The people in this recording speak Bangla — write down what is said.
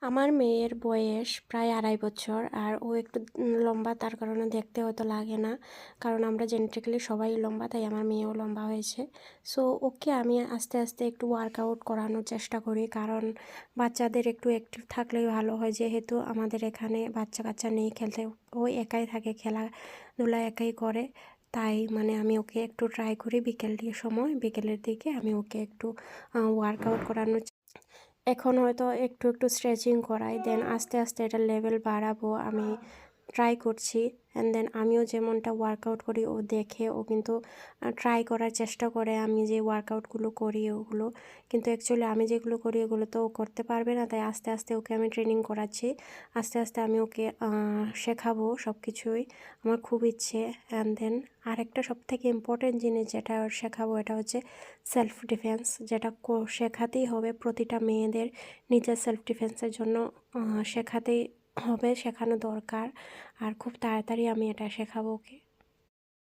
আমার মেয়ের বয়স প্রায় ২.৫ বছর। আর ও একটু লম্বা, তার কারণে দেখতে হয়তো লাগে না। কারণ আমরা জেনেটিক্যালি সবাই লম্বা, তাই আমার মেয়েও লম্বা হয়েছে। সো ওকে আমি আস্তে, আস্তে একটু ওয়ার্কআউট করানোর চেষ্টা করি। কারণ বাচ্চাদের একটু অ্যাক্টিভ থাকলেই ভালো হয়। যেহেতু আমাদের এখানে বাচ্চা-কাচ্চা নেই খেলতে, ও একাই থাকে, খেলাধুলা একাই করে। তাই মানে আমি ওকে একটু ট্রাই করি বিকেলের দিকে আমি ওকে একটু ওয়ার্কআউট করানোর এখন হয়তো একটু, একটু স্ট্রেচিং করাই। দেন আস্তে, আস্তে এটার লেভেল বাড়াবো আমি ট্রাই করছি। অ্যান্ড দেন আমিও যেমনটা ওয়ার্কআউট করি ও দেখে ও কিন্তু ট্রাই করার চেষ্টা করে আমি যে ওয়ার্কআউটগুলো করি ওগুলো। কিন্তু অ্যাকচুয়ালি আমি যেগুলো করি ওগুলো তো ও করতে পারবে না, তাই আস্তে, আস্তে ওকে আমি ট্রেনিং করাচ্ছি। আস্তে, আস্তে আমি ওকে শেখাবো সব কিছুই। আমার খুব ইচ্ছে। অ্যান্ড দেন আরেকটা সবথেকে ইম্পর্টেন্ট জিনিস যেটা ওর শেখাবো এটা হচ্ছে সেলফ ডিফেন্স, যেটা শেখাতেই হবে প্রতিটা মেয়েদের। নিজের সেলফ ডিফেন্সের জন্য শেখাতেই হবে, শেখানো দরকার। আর খুব তাড়াতাড়ি আমি এটা শেখাবো ওকে।